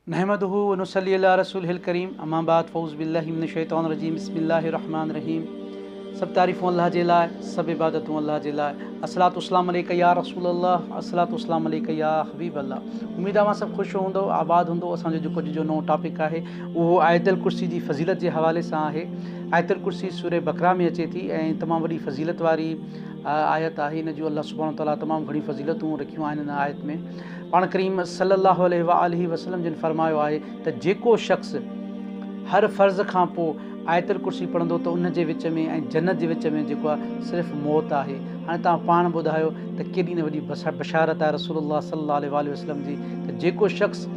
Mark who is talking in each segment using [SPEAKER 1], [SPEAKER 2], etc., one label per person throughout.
[SPEAKER 1] नहमदुहु व नुसल्ली अला रसूलिहिल करीम अम्मा बाद फ़ऊज़ु बिल्लाहि मिनश शैतानिर रजीम बिस्मिल्लाहिर रहमानिर रहीम। सब तारीफ़ूं अल्लाह जे लाइ, सब इबादतूं अल्लाह जे लाइ। अस्सलातु वस्सलामु अलैका या रसूल अल्लाह, अस्सलातु वस्सलामु अलैका या हबीब अल्लाह। उम्मीद आहे सभु ख़ुशि हूंदो, आबाद हूंदो। असांजो जेको अॼु जो नओं टॉपिक आहे उहो आयतुल कुर्सी जी फ़ज़ीलत जे हवाले सां आहे। आयतुल कुर्सी सूरह बकरा में अचे थी ऐं तमामु वॾी फ़ज़ीलत वारी आयत आहे। इन जो अल्लाह सुब्हानो तआला तमामु घणी फ़ज़ीलतूं रखियूं आहिनि इन आयत में। पाण करीम सल्लल्लाहु अलैहि वसल्लम जिन फरमायो आहे त जेको शख़्स हर फ़र्ज़ खां पोइ आयतुल कुर्सी पढ़ंदो त उन जे विच में ऐं जन्नत जे विच में जेको आहे सिर्फ़ु मौत आहे। हाणे तव्हां पाण ॿुधायो त केॾी न वॾी बशारत आहे रसूलुल्लाह सल्लल्लाहु अलैहि वसल्लम जी त जेको शख़्स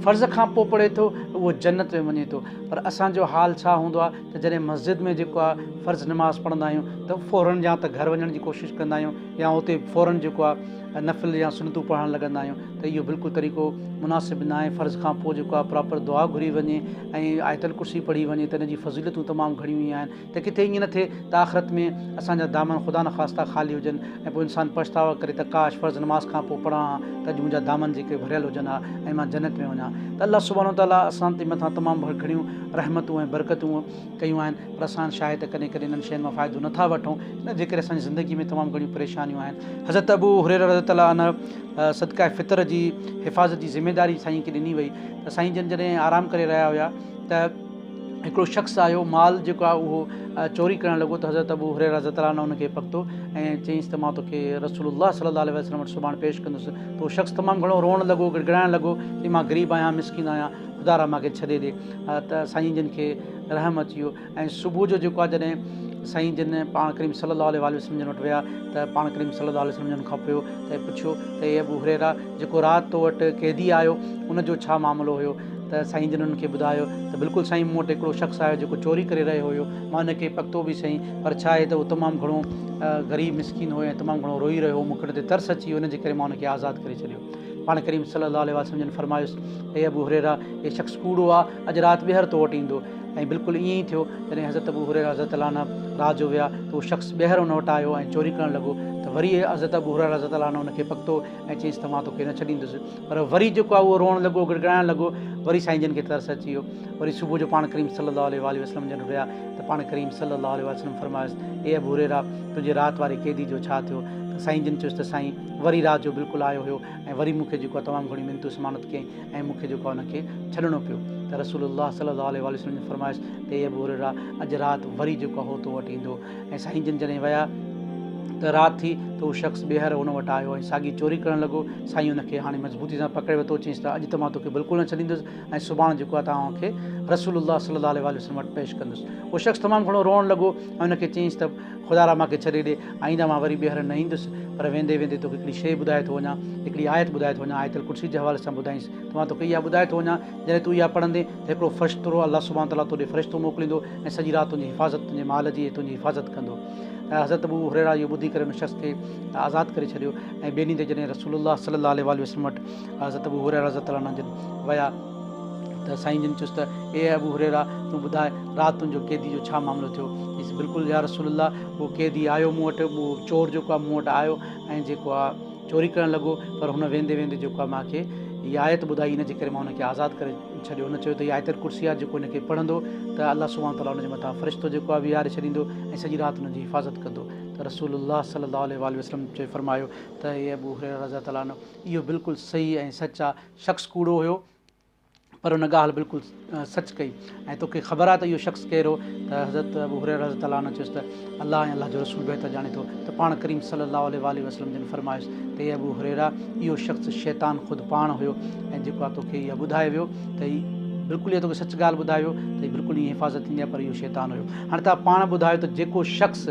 [SPEAKER 1] फ़र्ज़ खां पोइ पढ़े थो उहो जन्नत में वञे थो। पर असांजो हाल छा हूंदो आहे त जॾहिं मस्जिद में जेको आहे फ़र्ज़ नमाज़ पढ़ंदा आहियूं त फ़ौरन या त घर वञण जी कोशिशि कंदा आहियूं या उते फ़ौरन जेको आहे नफ़िल या सुनतूं पढ़णु लॻंदा आहियूं। त इहो बिल्कुलु तरीक़ो मुनासिबु न आहे। फ़र्ज़ खां पोइ जेको आहे प्रॉपर दुआ घुरी वञे ऐं आयतुल कुर्सी पढ़ी वञे त इन जी फ़ज़ीलतूं तमामु घणियूं ई आहिनि त किथे ईअं न थिए त आख़िरत में असांजा दामन ख़ुदा न ख़ास्ता ख़ाली हुजनि ऐं पोइ इंसानु पछतावा करे त काश फ़र्ज़ नमाज़ खां पोइ पढ़ा त अॼु मुंहिंजा दामन जेके भरियल हुजनि हा ऐं मां जन्नत में वञा। त अल्लाह सुब्हानो तआला असां ते मथां तमामु घणियूं रहमतूं ऐं बरकतूं कयूं आहिनि। पर असां शायदि कॾहिं कॾहिं इन्हनि शयुनि मां फ़ाइदो नथा वठूं, इन जे करे असांजी ज़िंदगी में तमामु घणियूं परेशानियूं आहिनि। हज़रत अबू हुरैरा रज़ियल्लाहु अन्हु सदका फ़ितर जी हिफ़ाज़त जी ज़िमेदारी साईं खे ॾिनी वई। त साईं जन जॾहिं आराम करे रहिया हुया त हिकिड़ो शख़्स आयो, माल जेको आहे उहो चोरी करणु लॻो। त हज़रत अबू हुरैरा रज़ियल्लाहु अन्हु उनखे पकतो ऐं चयईंसि त मां तोखे रसूलुल्लाह सल्लल्लाहु अलैहि वसल्लम वटि सुभाणे पेश कंदुसि। त उहो शख़्स तमामु घणो रोअणु लॻो, गिड़गिड़ाइणु लॻो कि मां ग़रीब आहियां, मिसकीन आहियां, ख़ुदा रा मूंखे छॾे ॾे। त साईं जिन खे रहम अची वियो ऐं सुबुह जो जेको आहे जॾहिं साईं जिन पाण करीम सल्लल्लाहु अलैहि वसल्लम जन वटि विया त पाण करीम सल्लल्लाहु अलैहि वसल्लम जन खां पियो त पुछियो त हे अबू हुरैरा जेको राति तो वटि कैदी आयो उनजो छा मामिलो हुयो। त साईं जिन उन्हनि खे ॿुधायो त बिल्कुलु साईं मूं वटि हिकिड़ो शख़्स आयो जेको चोरी करे रहियो हुयो, मां हुनखे पकतो बि सही, पर छा आहे त उहो तमामु घणो ग़रीब मिसकीन हुयो ऐं तमामु घणो रोई रहियो हो, मूंखे हुन ते तरस अची वियो, इनजे करे मां हुनखे आज़ादु करे छॾियो। पाण करीम सल्लल्लाहु अलैहि वसल्लम जन फरमायुसि हे अबू हुरैरा, हे शख़्स कूड़ो आहे, अॼु राति ॿीहर तो वटि ईंदो। ऐं बिल्कुलु ईअं ई थियो। जॾहिं हज़रत अबू हुरैरा रज़ियल्लाहु अन्हु राति जो विया त उहो शख़्स ॿीहर हुन वटि आयो ऐं चोरी करणु लॻो। त वरी हज़रत अबू हुरैरा रज़ियल्लाहु अन्हु हुनखे पकतो ऐं चयईंसि त मां तोखे न छॾींदुसि। पर वरी जेको आहे उहो रोअणु लॻो, गिड़गिड़ाइणु लॻो। वरी साईं जन खे तरस अची वियो। वरी सुबुह जो पाण करीम सल्लल्लाहु अलैहि वसल्लम जन विया त पाण करीम सल्लल्लाहु अलैहि वसल्लम फरमायुसि हे अबू हुरैरा, तुंहिंजे राति वारे कैदी जो छा थियो। त साईं जन चयुसि त साईं वरी राति जो बिल्कुलु आयो हुयो ऐं वरी मूंखे जेको आहे तमामु घणी मिनतूं समानत कयईं ऐं मूंखे जेको आहे हुनखे छॾिणो पियो। त रसूलुल्लाह सल्लल्लाहु अलैहि वसल्लम फरमायुसि त हे अबू हुरैरा, अॼु राति वरी जेको आहे हो तो वटि ईंदो। ऐं साईं जन जॾहिं विया त राति थी त उहो शख़्स ॿीहर हुन वटि आयो ऐं साॻी चोरी करणु लॻो। साईं हुनखे हाणे मज़बूती सां पकिड़े वरितो, चयईंसि त अॼु त मां तोखे बिल्कुलु न छॾींदुसि ऐं सुभाणे जेको आहे तव्हांखे रसूलुल्लाह सल्लल्लाहु अलैहि वसल्लम वटि पेश कंदुसि। उहो शख़्स तमामु घणो रोअणु लॻो ऐं हुनखे चयईंसि त ख़ुदा रा मूंखे छॾे ॾे, आईंदा मां वरी ॿीहर न ईंदुसि। पर वेंदे वेंदे तोखे हिकिड़ी शइ ॿुधाए थो वञा, हिकिड़ी आयत ॿुधाए थो वञा, आयतुल कुर्सी जे हवाले सां ॿुधाईंसि त मां तोखे इहा ॿुधाए थो वञा जॾहिं तूं इहा पढ़ंदे त हिकिड़ो फ़रिश्तो अल्लाह सुब्हानो तआला तोॾे फ़रिश्तो मोकिलींदो ऐं सॼी राति तुंहिंजी हिफ़ाज़त, तुंहिंजे माल जी तुंहिंजी हिफ़ाज़त कंदो। त हज़रत अबू हुरैरा इहो ॿुधी करे हुन शख़्स खे आज़ादु करे छॾियो। ऐं ॿिए ॾींहं ते जॾहिं रसूलुल्लाह सल्लल्लाहु अलैहि वसल्लम वटि हज़रत अबू हुरैरा रज़ियल्लाहु अन्हु जन विया त साईं जन चयुसि त हे अबू हुरैरा, तूं ॿुधाए राति तुंहिंजो कैदी जो छा मामिलो थियो। चयईंसि बिल्कुलु या रसूलुल्लाह, उहो कैदी आयो मूं वटि, उहो चोर जेको आहे मूं वटि आयो ऐं जेको आहे चोरी करणु लॻो। पर हुन वेंदे वेंदे जेको आहे मूंखे हीअ आयत ॿुधाई, इन जे करे मां हुनखे आज़ादु करे छॾियो। हुन चयो त हीअ आयतुल कुर्सी आहे, जेको हिनखे पढ़ंदो त अल्लाह सुब्हानो तआला हुनजे मथां फ़रिश्तो जेको आहे विहारे छॾींदो ऐं सॼी राति हुनजी हिफ़ाज़त कंदो। त रसूलुल्लाह सल्लल्लाहु अलैहि वसल्लम चयो फरमायो त हे अबू हुरैरा रज़ियल्लाहु अन्हु, इहो बिल्कुलु सही ऐं सच आहे। शख़्स कूड़ो हुयो पर हुन ॻाल्हि बिल्कुलु सच कई। ऐं तोखे ख़बर आहे त इहो शख़्स केरु हो। त हज़रत अबू हुरैरा रज़ियल्लाहु अन्हु चयुसि त अल्लाह ऐं अल्लाह जो रसूल बहितर ॼाणे थो। त पाण करीम सल्लल्लाहु अलैहि वसल्लम जन फरमायुसि त हे अबू हुरैरा, इहो शख़्स शैतान ख़ुदि पाण हुयो ऐं जेको आहे तोखे इहा ॿुधाए वियो त हीअ बिल्कुलु इहा तोखे सच ॻाल्हि ॿुधायो त हीअ बिल्कुलु ईअं हिफ़ाज़त थींदी आहे, पर इहो शैतान हुयो। हाणे तव्हां पाण ॿुधायो त जेको शख़्स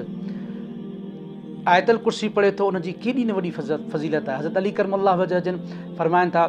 [SPEAKER 1] आयतुल कुर्सी पढ़े थो उनजी केॾी न वॾी फ़ज़ीलत आहे। हज़रत अली करमल्लाहु वजह जन फरमाइनि था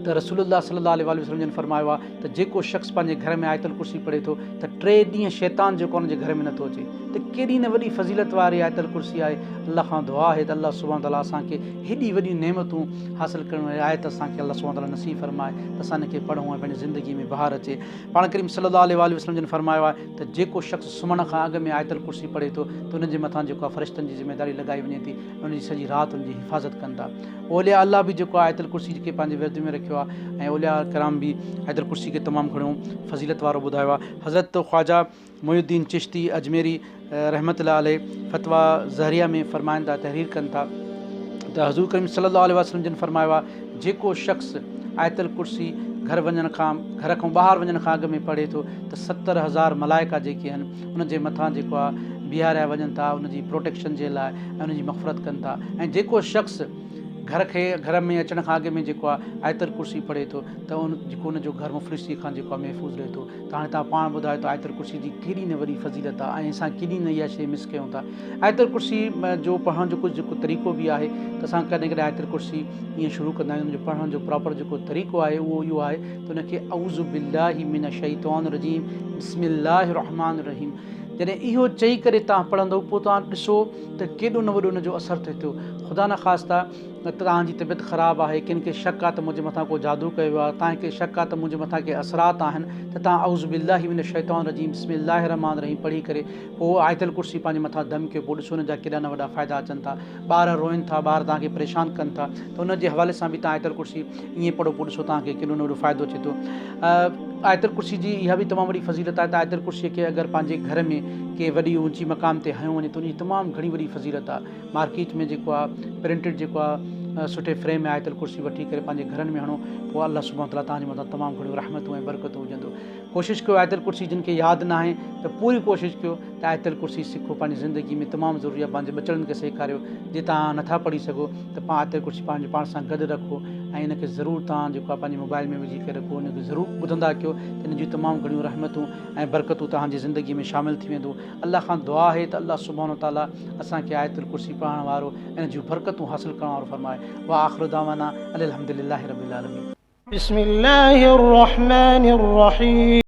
[SPEAKER 1] त रसूलुल्लाह सल्लल्लाहु अलैहि वसल्लम जन फरमायो आहे त जेको शख़्स पंहिंजे घर में आयतुल कुर्सी पढ़े थो त 3 ॾींहं शैतान जेको हुनजे घर में नथो अचे। त केॾी न वॾी फ़ज़ीलत वारी आयतुल कुर्सी आहे। अल्लाह खां दुआ आहे त अल्लाह सुब्हानो तआला असांखे हेॾी वॾियूं नेमतूं हासिलु करण वारी आयत असांखे अल्लाह सुब्हानो तआला नसीब फरमाए त असां हिनखे पढ़ूं ऐं पंहिंजी ज़िंदगी में बहार अचे। पाण करीम सल्लल्लाहु अलैहि वसल्लम जन फरमायो आहे त जेको शख़्स सुम्हण खां अॻु में आयतुल कुर्सी पढ़े थो त हुनजे मथां जेको आहे फ़रिश्तनि जी ज़िमेदारी लॻाई वञे थी, हुनजी सॼी राति हुनजी हिफ़ाज़त कनि था। ओलिया अल्लाह बि जेको आहे आयतुल कुर्सी खे पंहिंजे विर्द में रखियो कयो आहे ऐं औलिया कराम बि आयतुल कुर्सी खे तमामु घणो फज़ीलत वारो ॿुधायो आहे। हज़रत ख्वाजा मुइनुद्दीन चिश्ती अजमेरी रहमतुल्लाह अलैह फ़तवा ज़हरिया में फ़रमाइनि था, तहरीर कनि था त हज़ूर करीम सल्लल्लाहु अलैहि वसल्लम जिन फ़रमायो आहे, जेको शख़्स आयतुल कुर्सी घर खां ॿाहिरि वञण खां अॻु में पढ़े थो त 70,000 मलाइका जेके आहिनि उनजे मथां जेको आहे बीहारिया वञनि था उनजी प्रोटेक्शन जे लाइ ऐं उनजी मग़फ़रत कनि था। ऐं जेको शख़्स घर में अचण खां अॻु में जेको आहे आयतुल कुर्सी पढ़े थो त जेको उनजो घर मुफ़लिसी खां जेको आहे महफ़ूज़ रहे थो। त हाणे तव्हां पाण ॿुधायो त आयतुल कुर्सी जी केॾी न वॾी फज़ीलत आहे ऐं असां केॾी न इहा शइ मिस कयूं था। आयतुल कुर्सी जो पढ़ण जो कुझु जेको तरीक़ो बि आहे त असां कॾहिं कॾहिं आयतुल कुर्सी ईअं शुरू कंदा आहियूं। उनजो पढ़ण जो प्रॉपर जेको तरीक़ो आहे उहो इहो आहे त उनखे औज़ु बिल्लाहि मिनश शैतानिर रजीम बिस्मिल्लाहिर रहमानिर रहीम जॾहिं इहो चई करे तव्हां पढ़ंदव पोइ तव्हां ॾिसो त केॾो न वॾो उनजो असरु थिए थो। ख़ुदा न ख़ास्ता तव्हांजी तबियत ख़राबु आहे, किन खे शक आहे त मुंहिंजे मथां को जादू कयो आहे, तव्हांखे शक आहे त मुंहिंजे मथां के असरात आहिनि, त तव्हां औज़ु बिल्लाहि मिनश शैतानिर रजीम बिस्मिल्लाहिर रहमानिर रहीम पढ़ी करे पोइ आयतुल कुर्सी पंहिंजे मथां दम कयो। पोइ ॾिसो हुनजा केॾा न वॾा फ़ाइदा अचनि था। ॿार रोइनि था, ॿार तव्हांखे परेशान कनि था, त उनजे हवाले सां बि तव्हां आयतुल कुर्सी ईअं पढ़ो, पोइ ॾिसो तव्हांखे केॾो न वॾो फ़ाइदो अचे थो। आयतुल कुर्सी जी इहा बि तमामु वॾी फज़ीलत आहे त आयतुल कुर्सीअ खे अगरि पंहिंजे घर में के वॾी ऊची मक़ाम ते हयो वञे त उनजी तमामु घणी वॾी फज़ीलत आहे। मार्केट में जेको आहे प्रिंटेड जेको आहे सुठे फ्रेम में आयतुल कुर्सी वठी करे पंहिंजे घरनि में हणो, पोइ अल्लाह सुब्हानो तआला तव्हांजे मथां तमामु घणियूं रहमतूं ऐं बरकतूं विझंदो। कोशिशि कयो आयतुल कुर्सी जिन खे यादि न आहे त पूरी कोशिशि कयो त आयतुल कुर्सी सिखो, पंहिंजी ज़िंदगी में तमामु ज़रूरी आहे। पंहिंजे ॿचड़नि खे सेखारियो, जे तव्हां नथा पढ़ी सघो त आयतुल कुर्सी पंहिंजे पाण सां गॾु रखो ऐं इनखे ज़रूरु तव्हां जेको आहे पंहिंजे मोबाइल में विझी करे रखो, इनखे ज़रूरु ॿुधंदा कयो त इन जूं तमामु घणियूं रहमतूं ऐं बरकतूं तव्हांजी ज़िंदगी में शामिलु थी वेंदो। अल्लाह खां दुआ आहे त अल्लाह सुब्हानो तआला असांखे आयतुल कुर्सी पढ़ण वारो इन जूं बरकतूं हासिलु करण वारो फरमाए। वा आख़िरु दावाना अनिल हम्दुलिल्लाहि रब्बिल आलमीन।
[SPEAKER 2] बिस्मिल्लाहिर रहमानिर रहीम।